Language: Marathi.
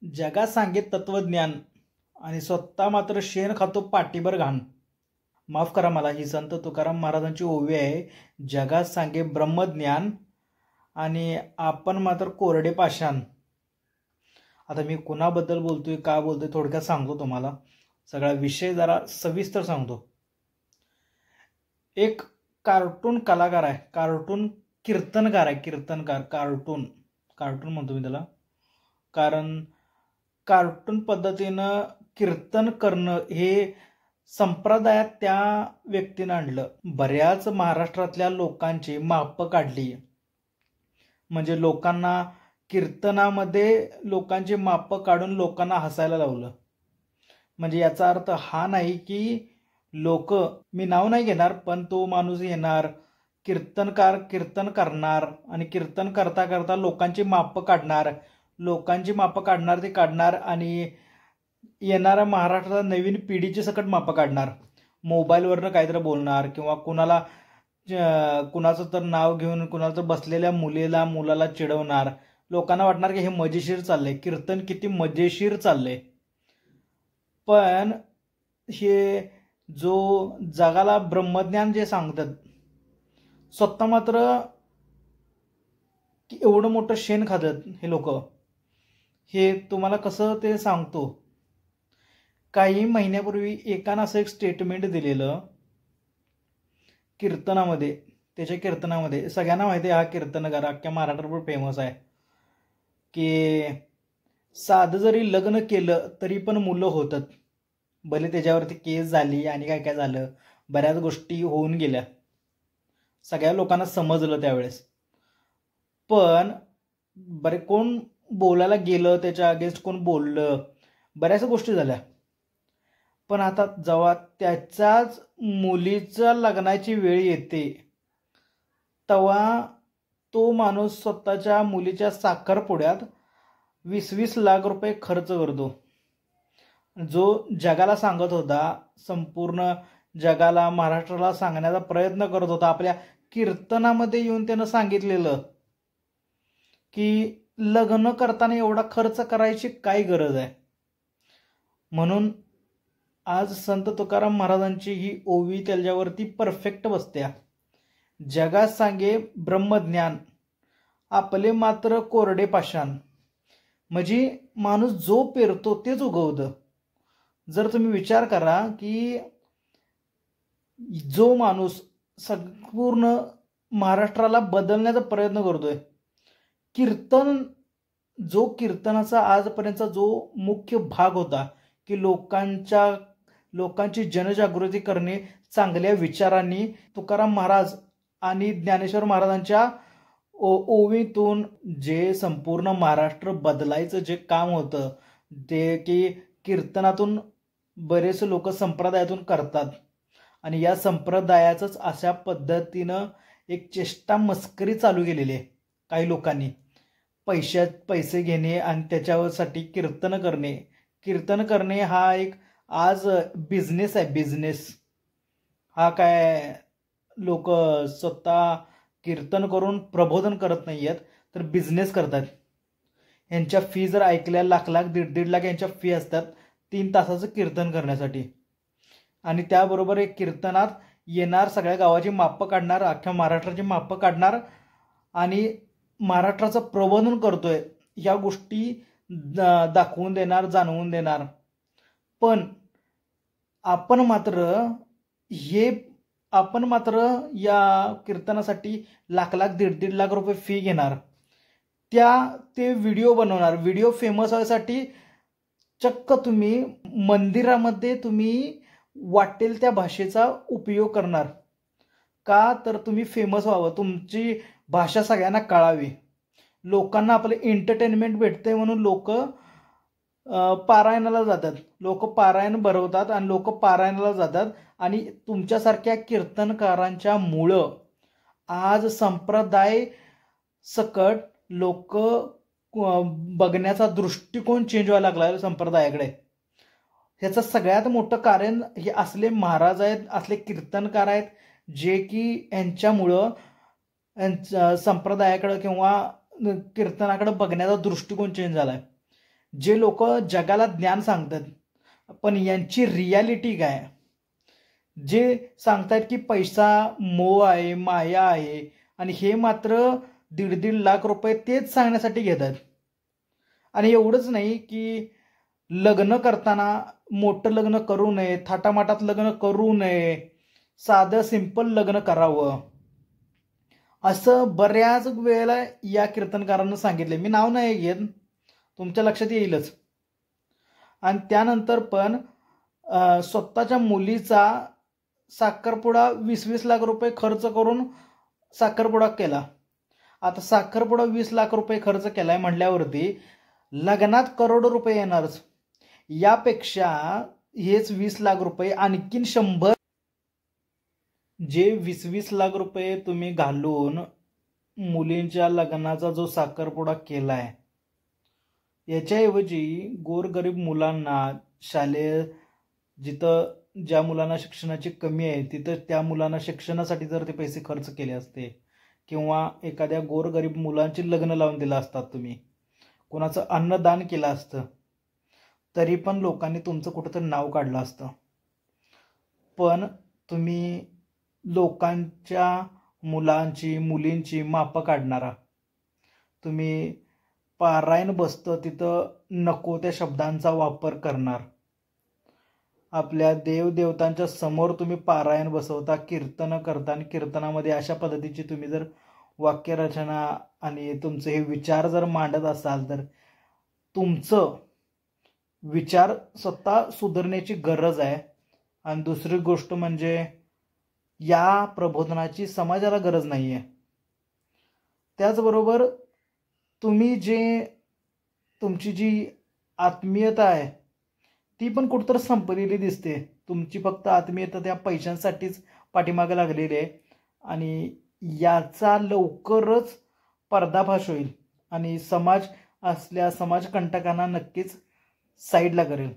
जगात सांगे तत्वज्ञान आणि स्वतः मात्र शेण खातो पाठीभर घाण. माफ करा मला, ही संत तुकाराम महाराजांची ओवी आहे. जगात सांगे ब्रह्मज्ञान आणि आपण मात्र कोरडे पाषाण. आता मी कुणाबद्दल बोलतोय, का बोलतोय, थोडक्यात सांगतो तुम्हाला. सगळा विषय जरा सविस्तर सांगतो. एक कार्टून कलाकार आहे, कार्टून कीर्तनकार आहे, कीर्तनकार. कार्टून कार्टून म्हणतो मी त्याला, कारण कार्टून पद्धतीनं कीर्तन करणं हे संप्रदायात त्या व्यक्तीनं आणलं. बऱ्याच महाराष्ट्रातल्या लोकांची मापं काढली, म्हणजे लोकांना कीर्तनामध्ये लोकांची मापं काढून लोकांना हसायला लावलं. म्हणजे याचा अर्थ हा नाही की लोक, मी नाव नाही घेणार, पण तो माणूस येणार कीर्तनकार, कीर्तन करणार आणि कीर्तन करता करता लोकांची मापं काढणार, लोकांची मापं काढणार ते काढणार आणि येणाऱ्या महाराष्ट्राला नवीन पिढीची सकट मापं काढणार. मोबाईलवरनं काहीतरी बोलणार किंवा कुणाचं तर नाव घेऊन कुणाला तर बसलेल्या मुलाला चिडवणार. लोकांना वाटणार की हे मजेशीर चाललंय, कीर्तन किती मजेशीर चाललंय. पण हे जो जगाला ब्रह्मज्ञान जे सांगतात, स्वतः मात्र एवढं मोठं शेण खातात हे लोक. हे तुम्हाला कसं ते सांगतो. काही महिन्यापूर्वी एकानं असं एक स्टेटमेंट दिलेलं कीर्तनामध्ये. त्याच्या कीर्तनामध्ये सगळ्यांना माहिती आहे, हा कीर्तनकार अख्ख्या महाराष्ट्रावर फेमस आहे, की साधं जरी लग्न केलं तरी पण मुलं होतात. भले त्याच्यावरती केस झाली आणि काय काय झालं, बऱ्याच गोष्टी होऊन गेल्या, सगळ्या लोकांना समजलं त्यावेळेस. पण बरे कोण बोलायला गेलं, त्याच्या अगेन्स्ट कोण बोललं, बऱ्याच गोष्टी झाल्या. पण आता जेव्हा त्याच्याच मुलीच्या लग्नाची वेळ येते, तेव्हा तो माणूस स्वतःच्या मुलीच्या साखरपुड्यात 20-20 लाख रुपये खर्च करतो. जो जगाला सांगत होता, संपूर्ण जगाला, महाराष्ट्राला सांगण्याचा प्रयत्न करत होता, आपल्या कीर्तनामध्ये येऊन त्यानं सांगितलेलं की लग्न करताना एवढा खर्च करायची काय गरज आहे. म्हणून आज संत तुकाराम महाराजांची ही ओवी त्याच्यावरती परफेक्ट बसत्या. जगात सांगे ब्रह्मज्ञान, आपले मात्र कोरडे पाषाण. म्हणजे माणूस जो पेरतो तेच उगवतं. जर तुम्ही विचार करा की जो माणूस संपूर्ण महाराष्ट्राला बदलण्याचा प्रयत्न करतोय, जो कीर्तनाचा आजपर्यंतचा जो मुख्य भाग होता की लोकांची जनजागृती करणे चांगल्या विचारांनी, तुकाराम महाराज आणि ज्ञानेश्वर महाराजांच्या ओवीतून जे संपूर्ण महाराष्ट्र बदलायचं जे काम होतं, ते की कीर्तनातून बरेच लोक संप्रदायातून करतात. आणि या संप्रदायाचंच अशा पद्धतीनं एक चेष्टा मस्करी चालू केलेली आहे काही लोकांनी. पैसे घेणे आणि त्याच्यासाठी कीर्तन करणे हा एक आज बिझनेस आहे, बिझनेस. हा काय लोक स्वतः कीर्तन करून प्रबोधन करत नाही आहेत, तर बिझनेस करतात. यांच्या फी जर ऐकल्या, लाख 1.5 लाख यांच्या फी असतात 3 तासाचं कीर्तन करण्यासाठी. आणि त्याबरोबर एक कीर्तनात येणार, सगळ्या गावाची मापं काढणार, अख्ख्या महाराष्ट्राची मापं काढणार आणि महाराष्ट्राचं प्रबोधन करतोय ह्या गोष्टी दाखवून देणार, जाणवून देणार. पण आपण मात्र या कीर्तनासाठी लाख 1.5 लाख रुपये फी घेणार. ते व्हिडिओ बनवणार, व्हिडिओ फेमस व्हायसाठी चक्क तुम्ही मंदिरामध्ये तुम्ही वाटेल त्या भाषेचा उपयोग करणार. का तर तुम्ही फेमस व्हावं, तुमची भाषा सगळ्यांना कळावी, लोकांना आपलं एंटरटेनमेंट भेटते म्हणून लोक पारायणाला जातात, लोक पारायण भरवतात आणि लोक पारायणाला जातात. आणि तुमच्यासारख्या कीर्तनकारांच्या मुळं आज संप्रदाय सकट लोक बघण्याचा दृष्टिकोन चेंज व्हायला लागला संप्रदायाकडे. ह्याचं सगळ्यात मोठं कारण हे असले महाराज आहेत, असले कीर्तनकार आहेत, जे की यांच्यामुळं संप्रदायाकडं किंवा कीर्तनाकडे बघण्याचा दृष्टिकोन चेंज झालाय. जे लोक जगाला ज्ञान सांगतात पण यांची रियालिटी काय, जे सांगतात की पैसा मोह आहे, माया आहे, आणि हे मात्र 1.5 लाख रुपये तेच सांगण्यासाठी घेतात. आणि एवढंच नाही की लग्न करताना मोठं लग्न करू नये, थाटामाटात लग्न करू नये, साधं सिंपल लग्न करावं, असं बऱ्याच वेळेला या कीर्तनकारांना सांगितले. मी नाव नाही घेत, तुमच्या लक्षात येईलच. आणि त्यानंतर पण स्वतःच्या मुलीचा साखरपुडा 20-20 लाख रुपये खर्च करून साखरपुडा केला. आता साखरपुडा 20 लाख रुपये खर्च केलाय म्हटल्यावरती लग्नात करोडो रुपये येणारच. यापेक्षा हेच 20 लाख रुपये आणखीन 100, जे 20-20 लाख रुपये तुम्ही घालून मुलींच्या लग्नाचा जो साखरपुडा केलाय, याच्याऐवजी गोरगरीब मुलांना शालेय, जिथं ज्या मुलांना शिक्षणाची कमी आहे तिथं त्या मुलांना शिक्षणासाठी जर ते पैसे खर्च केले असते, किंवा एखाद्या गोरगरीब मुलांची लग्न लावून दिलं असतात, तुम्ही कोणाचं अन्नदान केलं असतं, तरी पण लोकांनी तुमचं कुठंतरी नाव काढलं असतं. पण तुम्ही लोकांच्या मुलांची मुलींची मापं काढणारा, तुम्ही पारायण बसतं तिथं नको त्या शब्दांचा वापर करणार, आपल्या देवदेवतांच्या समोर तुम्ही पारायण बसवता, कीर्तन करता, आणि कीर्तनामध्ये अशा पद्धतीची तुम्ही जर वाक्यरचना आणि तुमचे हे विचार जर मांडत असाल, तर तुमचं विचार स्वतः सुधारण्याची गरज आहे. आणि दुसरी गोष्ट म्हणजे या प्रबोधनाची समाजाला गरज नाही आहे. त्याचबरोबर तुम्ही तुमची जी आत्मीयता आहे ती पण कुठंतरी संपलेली दिसते. तुमची फक्त आत्मीयता त्या पैशांसाठीच पाठीमागे लागलेली आहे, आणि याचा लवकरच पर्दाफाश होईल आणि समाजकंटकांना नक्कीच साईडला करेल.